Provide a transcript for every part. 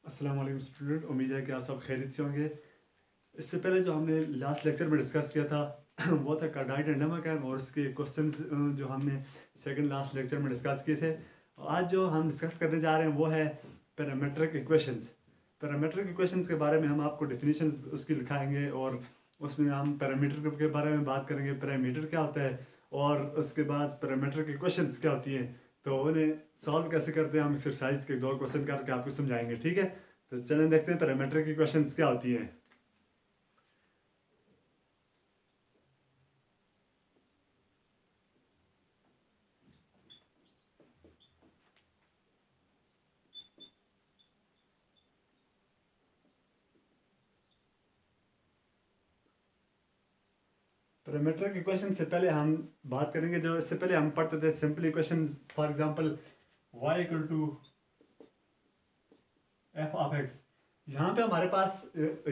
अस्सलाम वालेकुम स्टूडेंट, उम्मीद है कि आप सब खैरियत से होंगे। इससे पहले जो हमने लास्ट लेक्चर में डिस्कस किया था वो था कार्डाइड एंड नमकैन और उसके क्वेश्चंस जो हमने सेकंड लास्ट लेक्चर में डिस्कस किए थे। आज जो हम डिस्कस करने जा रहे हैं वो है पैरामेट्रिक इक्वेशंस। पैरामेट्रिक इक्वेशंस के बारे में हम आपको डेफिनेशंस उसकी लिखाएंगे और उसमें हम पैरामीटर के बारे में बात करेंगे, पैरामीटर क्या होता है और उसके बाद पैरामेट्रिक इक्वेशंस क्या होती हैं, तो उन्हें सॉल्व कैसे करते हैं हम एक्सरसाइज के 2 क्वेश्चन करके आपको समझाएंगे। ठीक है, तो चलें देखते हैं पैरामीट्रिक इक्वेशंस क्या होती हैं। पैरामीट्रिक इक्वेशन से पहले हम बात करेंगे, जो इससे पहले हम पढ़ते थे simple equation. For example y equal to F of X. यहाँ पे हमारे पास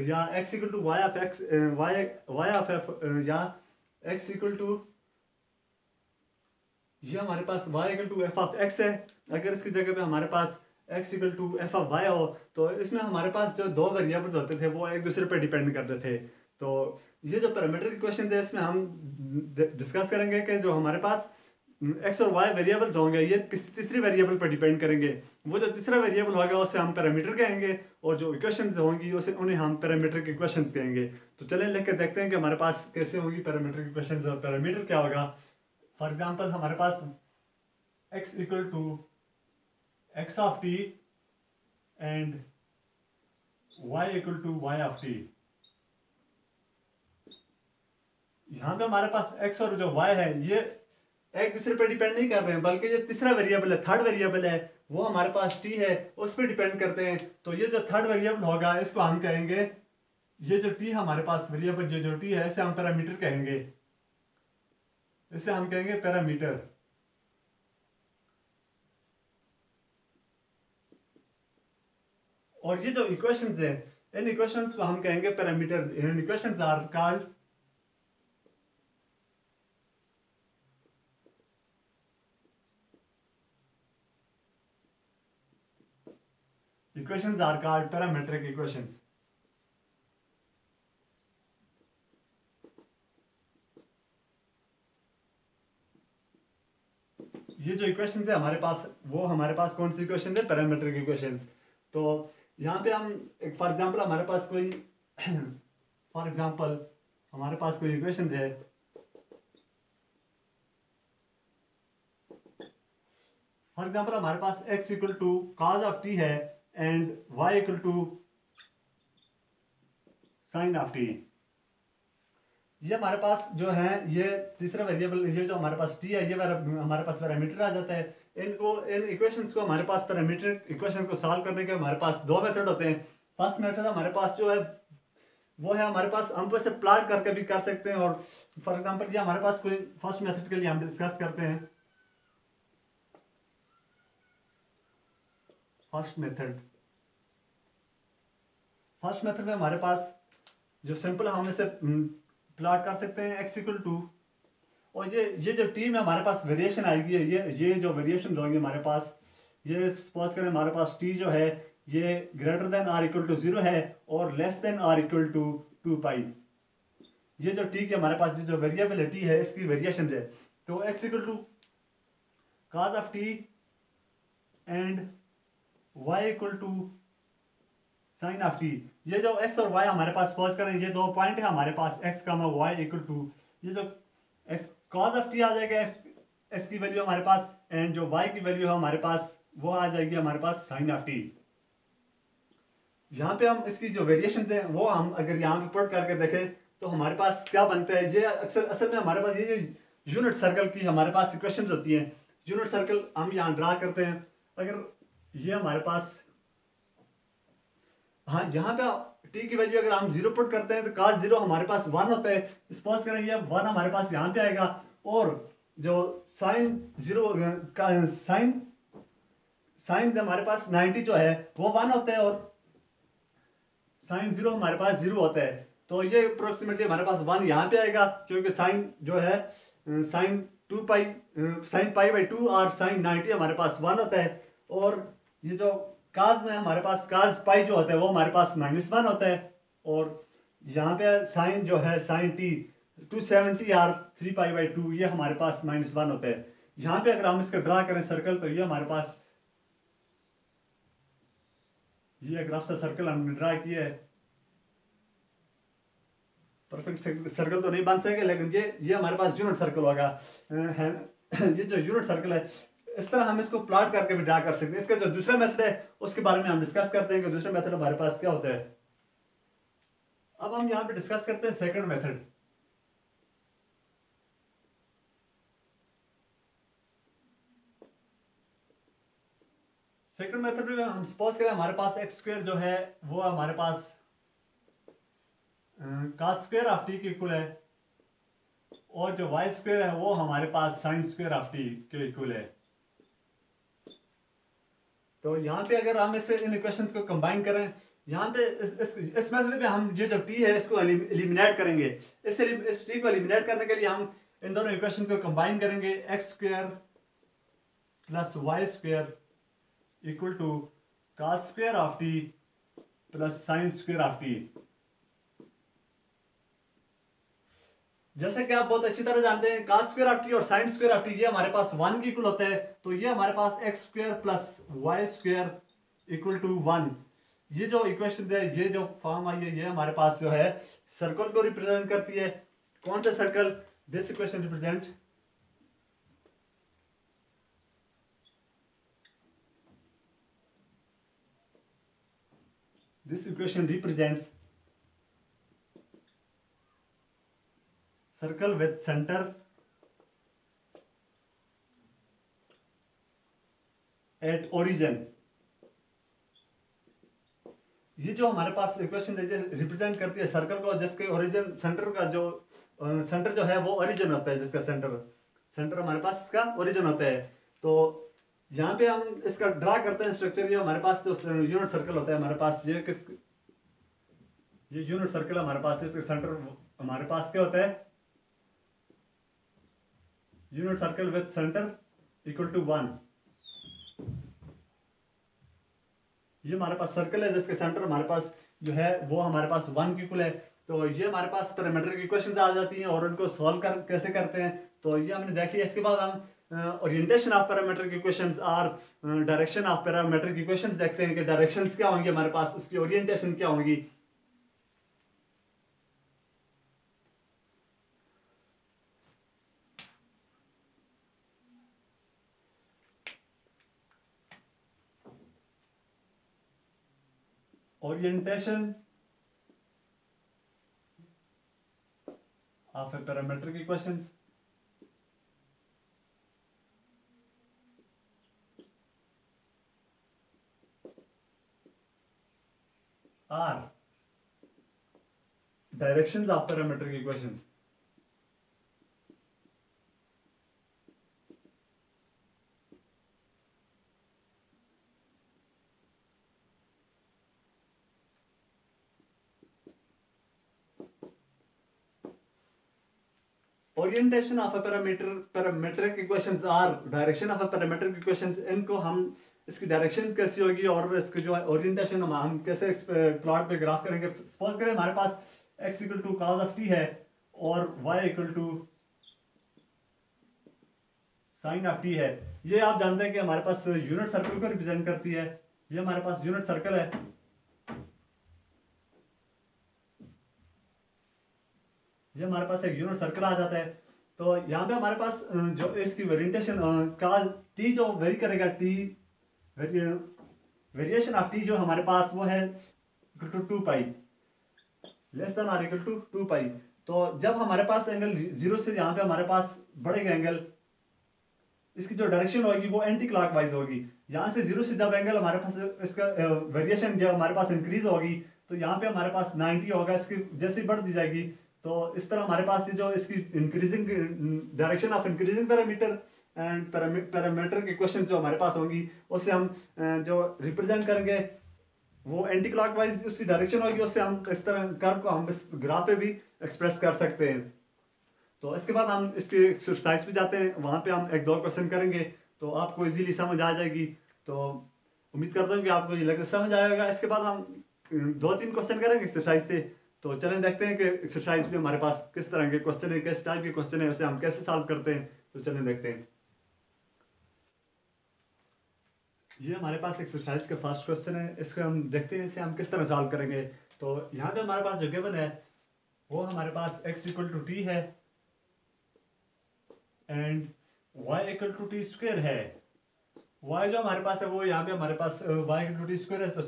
या x equal to Y of X, Y of F, या x इक्वल टू, ये हमारे पास y equal to F of X है। अगर इसकी जगह पे हमारे पास x equal to F of Y हो तो इसमें हमारे पास जो 2 वेरिएबल्स होते थे वो एक दूसरे पर डिपेंड करते थे। तो ये जो पैरामीट्रिक इक्वेशन है इसमें हम डिस्कस करेंगे कि जो हमारे पास x और y वेरिएबल्स होंगे ये किसी तीसरी वेरिएबल पर डिपेंड करेंगे। वो जो तीसरा वेरिएबल होगा उसे हम पैरामीटर कहेंगे और जो इक्वेशंस होंगी उसे उन्हें हम पैरामीट्रिक इक्वेशंस कहेंगे। तो चलें लिख के देखते हैं कि हमारे पास कैसे होगी पैरामीट्रिक इक्वेशंस और पैरामीटर क्या होगा। फॉर एग्जांपल हमारे पास x equal to X of T and y equal to Y of T. यहाँ पे हमारे पास x और जो y है ये एक दूसरे पर डिपेंड नहीं कर रहे हैं, बल्कि ये तीसरा वेरिएबल है, थर्ड वेरिएबल है, वो हमारे पास t है, उस पर डिपेंड करते हैं। तो ये जो थर्ड वेरिएबल होगा इसको हम कहेंगे, ये जो t हमारे पास वेरिएबल ये जो t है इसे हम पैरामीटर कहेंगे, इसे हम कहेंगे पैरामीटर। और ये जो इक्वेशंस है इन इक्वेशंस को हम कहेंगे पैरामीटर। इन equations are called equations are called parametric equations। ये जो इक्वेशंस है हमारे पास वो हमारे पास कौन सी इक्वेशन है, पैरामेट्रिक इक्वेशंस। तो यहाँ पे हम एक फॉर एग्जांपल हमारे पास कोई फॉर एग्जांपल हमारे पास कोई इक्वेशंस है। फॉर एग्जांपल हमारे पास x equal to cos of t है and y equal to sin of t। ये हमारे पास जो है ये तीसरा वेरिएबल, ये जो हमारे पास t है ये हमारे पास पैरामीटर आ जाता है। इन इक्वेशंस को हमारे पास पैरामीट्रिक इक्वेशंस को सॉल्व करने के हमारे पास 2 मेथड होते हैं। फर्स्ट मेथड हमारे पास जो है वो है हमारे पास हम वैसे प्लॉट करके भी कर सकते हैं। और फॉर एग्जांपल ये हमारे पास कोई फर्स्ट मेथड के लिए हम डिस्कस करते हैं। फर्स्ट मेथड में हमारे पास जो सिंपल हम इसे प्लॉट कर सकते हैं x इक्वल टू, और ये जो टी में हमारे पास वेरिएशन आएगी, ये जो वेरिएशन होंगे हमारे पास, ये सपोज करें हमारे पास टी जो है ये greater than or equal to 0 है और less than or equal to 2 pi. ये जो टी की हमारे पास जो वेरिएबिलिटी है इसकी वेरिएशन है। तो x equal to cos of T and y equal to sine of T. ये जो x और y हमारे पास सपोज करें ये 2 पॉइंट है हमारे पास x y इक्वल टू, ये जो x cos ऑफ टी आ जाएगा x की वैल्यू हमारे पास, एंड जो y की वैल्यू है हमारे पास वो आ जाएगी हमारे पास साइन ऑफ टी। यहाँ पे हम इसकी जो वेरिएशन है वो हम अगर यहाँ पे पुट करके देखें तो हमारे पास क्या बनता है। ये असल में हमारे पास ये जो यूनिट सर्कल की हमारे पास इक्वेशंस होती हैं, यूनिट सर्कल हम यहाँ ड्रा करते हैं। अगर ये हमारे पास, हाँ यहाँ पे टी की वैल्यू अगर हम 0 पुट करते हैं तो cos 0 हमारे पास 1 होता है। सपोज करें ये 1 हमारे पास यहाँ पे आएगा और जो साइन 0 साइन हमारे पास 90 जो है वो 1 होता है और साइन 0 हमारे पास 0 होता है। तो ये अप्रोक्सीमेटली हमारे पास 1 यहाँ पे आएगा क्योंकि साइन जो है sine 2 pi sine pi by 2 और साइन 90 हमारे पास 1 होता है। और ये जो काज में हमारे पास काज पाई जो होता है वो हमारे पास -1 होता है, और यहाँ पे साइन जो है साइन टी 270 आर 3π/2 ये हमारे पास -1 होता है। यहाँ पे अगर हम इसका ड्रा करें सर्कल तो ये हमारे पास ये एक रफ सा सर्कल हमने ड्रा किया है। परफेक्ट सर्कल तो नहीं बन सकेगा, लेकिन ये हमारे पास यूनिट सर्कल होगा। ये जो यूनिट सर्कल है इस तरह हम इसको प्लॉट करके भी ड्रा कर सकते हैं। इसका जो दूसरा मेथड है उसके बारे में हम डिस्कस करते हैं कि दूसरा मेथड हमारे पास क्या होता है। अब हम यहाँ पे डिस्कस करते हैं सेकंड मेथड। सेकंड मेथड में हम सपोज करें हमारे पास एक्स स्क्वायर जो है वो हमारे पास cos स्क्वायर ऑफ टी के इक्वल है, और जो वाई स्क्वायर है वो हमारे पास साइन स्क्वायर ऑफ टी के इक्वल है। तो यहाँ पे अगर हम इसे इन इक्वेशंस को कंबाइन करें, यहाँ पे इस मेथड में हम ये जो टी है इसको एलिमिनेट करेंगे। इस टी को एलिमिनेट करने के लिए हम इन दोनों इक्वेशंस को कंबाइन करेंगे। X square plus Y square equal to cos square of T plus sine square of T. जैसे कि आप बहुत अच्छी तरह जानते हैं cos स्क्वायर ऑफ टी और साइन स्क्वायर ऑफ टी ये हमारे पास 1 के इक्वल होता है, तो ये हमारे पास X square plus Y square equal to 1। ये जो इक्वेशन है, ये जो फॉर्म आई है, ये हमारे पास जो है सर्कल को रिप्रेजेंट करती है। कौन सा circle? This equation represent this equation represents circle with center at origin। ये जो हमारे पास इक्वेशन है रिप्रेजेंट करती है सर्कल को जिसके ओरिजिन सेंटर का जो सेंटर जो है वो ओरिजिन होता है, जिसका सेंटर हमारे पास इसका ओरिजिन होता है। तो यहाँ पे हम इसका ड्रा करते हैं स्ट्रक्चर। ये हमारे पास जो यूनिट सर्कल होता है हमारे पास ये यूनिट सर्कल हमारे पास इसका सेंटर हमारे पास क्या होता है? Unit circle with centre equal to 1। ये हमारे पास सर्कल है जिसके सेंटर हमारे पास जो है वो हमारे पास 1 के इक्वल है। तो ये हमारे पास पैरामीट्रिक इक्वेशंस आ जाती हैं और उनको सॉल्व कैसे करते हैं तो ये हमने देख लिया। इसके बाद हम ओरिएंटेशन ऑफ पैरामीट्रिक इक्वेशंस और डायरेक्शन ऑफ पैरामीट्रिक इक्वेशंस देखते हैं कि डायरेक्शंस क्या होंगी हमारे पास, उसकी ओरिएंटेशन क्या होगी। orientation of a parametric equations are directions of parametric equations। Orientation of a parametric equations और direction of a parametric equations, इनको हम इसकी डायरेक्शन कैसी होगी और इसकी जो ओरिएंटेशन हम कैसे प्लॉट पे ग्राफ करेंगे। सपोज करें हमारे पास x equal to cos of t है और y equal to sine of t है। ये आप जानते हैं कि हमारे पास यूनिट सर्कल को रिप्रेजेंट करती है। ये हमारे पास यूनिट सर्कल है। ये हमारे पास एक यूनिट सर्कल आ जाता है। तो यहाँ पे हमारे पास जो इसकी ओरिएंटेशन का टी जो वेरी करेगा, टी वेरिएशन ऑफ टी जो हमारे पास वो है इक्वल टू 2π लेस देन और इक्वल टू 2π। तो जब हमारे पास एंगल 0 से यहाँ पे हमारे पास बढ़ेगा एंगल, इसकी जो डायरेक्शन होगी वो एंटी क्लॉकवाइज होगी। यहाँ से 0 से जब एंगल हमारे पास इसका वेरिएशन जब हमारे पास इंक्रीज होगी तो यहाँ पे हमारे पास 90 होगा। इसकी जैसे बढ़ दी जाएगी तो इस तरह हमारे पास ये जो इसकी increasing direction of increasing parameter and parametric equation जो हमारे पास होंगी उससे हम जो रिप्रेजेंट करेंगे वो एंटी क्लॉकवाइज उसकी डायरेक्शन होगी। उससे हम इस तरह कर्व को हम इस ग्राफ पे भी एक्सप्रेस कर सकते हैं। तो इसके बाद हम इसके एक्सरसाइज पे जाते हैं, वहाँ पे हम 1-2 क्वेश्चन करेंगे तो आपको इजीली समझ आ जाएगी। तो उम्मीद करता हूँ कि आपको ये लगता समझ आएगा। इसके बाद हम 2-3 क्वेश्चन करेंगे एक्सरसाइज से। तो चलें देखते हैं कि एक्सरसाइज में हमारे पास किस तरह के क्वेश्चन है, किस टाइप के क्वेश्चन है, उसे हम कैसे सॉल्व करते हैं। तो चलें देखते हैं। ये हमारे पास एक्सरसाइज का फर्स्ट क्वेश्चन है, इसको हम देखते हैं इसे हम किस तरह सॉल्व करेंगे। तो यहाँ पे हमारे पास जो गिवन है वो हमारे पास x इक्वल टू टी है and y equal to T square है। y जो हमारे पास है वो यहाँ पे हमारे पास y equal to T square है। तो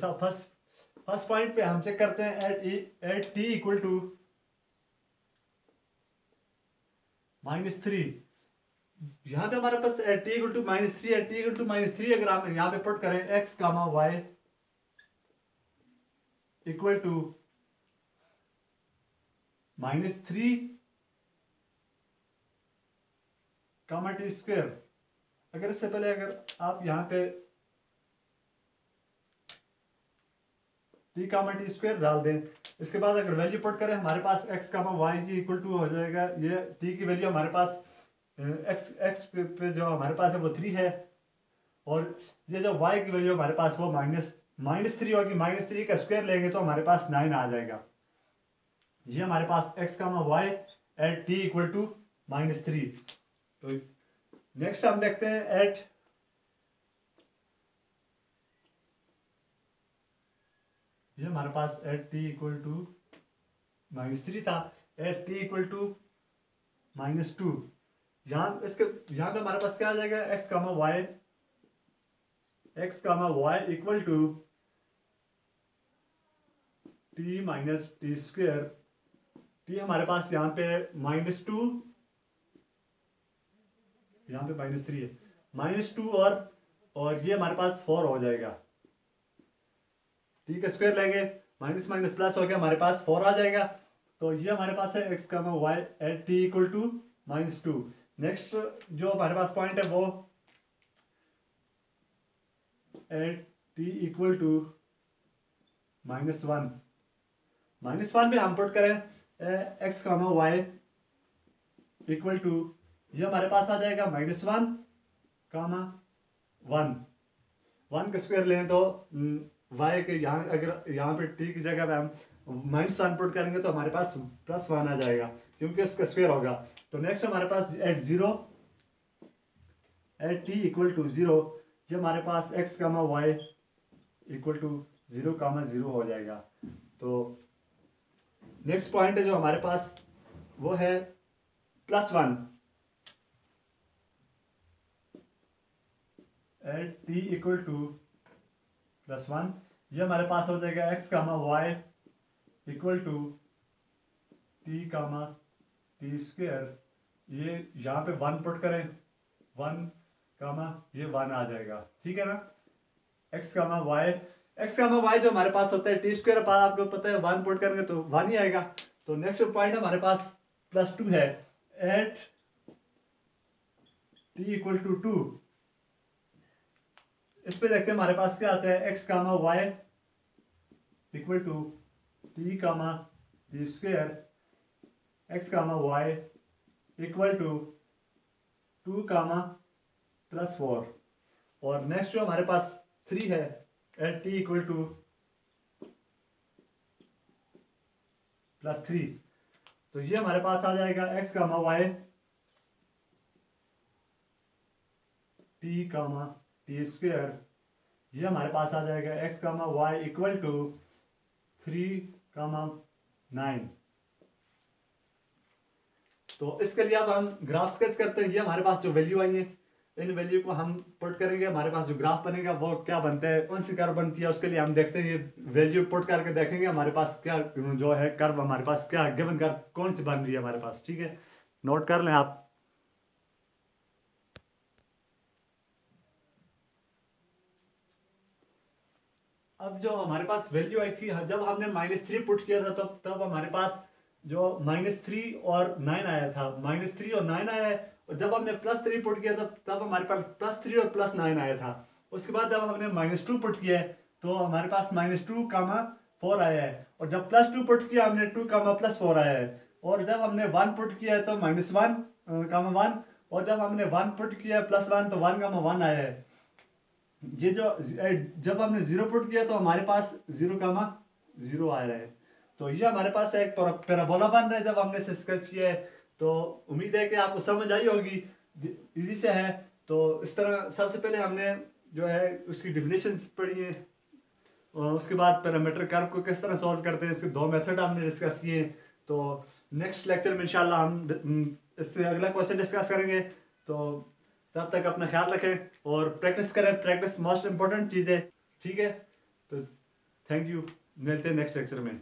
फर्स्ट पॉइंट पे हम चेक करते हैं एट t इक्वल टू -3। यहाँ पे हमारे पास at T equal to -3 at T equal to -3 अगर हम यहाँ पे पुट करें x comma y equal to -3 comma T square. अगर इससे पहले अगर आप यहाँ पे टी कामा टी स्क्वेयर डाल दें, इसके बाद अगर वैल्यू पुट करें हमारे पास x comma Y equal to हो जाएगा, ये t की वैल्यू हमारे पास x पे जो हमारे पास है वो 3 है और ये जो y की वैल्यू हमारे पास वो -3 होगी। -3 का स्क्वायर लेंगे तो हमारे पास 9 आ जाएगा। ये हमारे पास x comma Y at t equal to -3। तो नेक्स्ट हम देखते हैं एट ये हमारे पास एट टी इक्वल टू -3 था, एट टी इक्वल टू -2। यहाँ पे हमारे पास क्या आ जाएगा x comma Y equal to T minus T square. T हमारे पास यहाँ पे -2, यहाँ पे -3 है, -2 और ये हमारे पास 4 हो जाएगा। टी का स्क्वायर लेंगे माइनस माइनस प्लस हो गया, हमारे पास 4 आ जाएगा। तो ये हमारे पास है x comma Y at T equal to -2। Next जो हमारे पास पॉइंट है वो एट टी इक्वल टू -1। -1 पे हम पुट करें x comma Y equal to ये हमारे पास आ जाएगा -1 कामा 1। 1 का स्क्वायर लें तो y के यहाँ अगर यहाँ पे t की जगह पे हम -1 पुट करेंगे तो हमारे पास +1 आ जाएगा क्योंकि उसका स्क्वायर होगा। तो नेक्स्ट हमारे पास एट t इक्वल टू 0 ये हमारे पास x comma Y equal to 0 comma 0 हो जाएगा। तो नेक्स्ट पॉइंट है जो हमारे पास वो है +1 एट t इक्वल टू +1। ये हमारे पास हो जाएगा x comma Y equal to T comma T square. ये यहाँ पे 1 पुट करें 1 कामा ये 1 आ जाएगा, ठीक है ना। x कामा वाई जो हमारे पास होता है टी स्क्वेयर पर आपको पता है 1 पुट करेंगे तो 1 ही आएगा। तो नेक्स्ट पॉइंट हमारे पास +2 है एट t इक्वल टू 2। इस पे देखते हैं हमारे पास क्या आता है x comma Y equal to T comma T square. x comma Y equal to 2 comma +4 और नेक्स्ट जो हमारे पास 3 है एट t इक्वल टू +3। तो ये हमारे पास आ जाएगा x comma Y T comma T square. ये हमारे पास आ जाएगा x comma Y equal to 3 comma 9। तो इसके लिए अब हम ग्राफ स्केच करते हैं। ये हमारे पास जो वैल्यू आई है इन वैल्यू को हम पुट करेंगे, हमारे पास जो ग्राफ बनेगा वो क्या बनता है, कौन सी कर्व बनती है, उसके लिए हम देखते हैं। ये वैल्यू पुट करके देखेंगे हमारे पास क्या जो है कर्व, हमारे पास क्या गिवन कर्व कौन सी बन रही है हमारे पास, ठीक है। नोट कर लें आप। अब जो हमारे पास वैल्यू आई थी जब हमने -3 पुट किया था तब हमारे पास जो -3 और 9 आया था, -3 और 9 आया है। और जब हमने +3 पुट किया तब हमारे पास +3 और +9 आया था। उसके बाद जब हमने -2 पुट किया है तो हमारे पास -2 कामा 4 आया है। और जब +2 पुट किया हमने 2 कामा +4 आया है। और जब हमने 1 पुट किया है तो -1 कामा 1 और जब हमने 1 पुट किया है +1 तो 1 कामा 1 आया है। ये जो जब हमने जीरो पुट किया तो हमारे पास 0, 0 आ रहा है। तो ये हमारे पास एक पैराबोला बन रहा है जब हमने इसे स्केच किया है। तो उम्मीद है कि आपको समझ आई होगी, इजी से है। तो इस तरह सबसे पहले हमने जो है उसकी डिफिनेशंस पढ़ी है, और उसके बाद पैरामीटर कर्व को किस तरह सॉल्व करते हैं, इसके दो मेथड हमने डिस्कस किए। तो नेक्स्ट लेक्चर में इंशाल्लाह हम इससे अगला क्वेश्चन डिस्कस करेंगे। तो तब तक अपना ख्याल रखें और प्रैक्टिस करें, प्रैक्टिस मोस्ट इंपॉर्टेंट चीज़ है। ठीक है, तो थैंक यू, मिलते हैं नेक्स्ट लेक्चर में।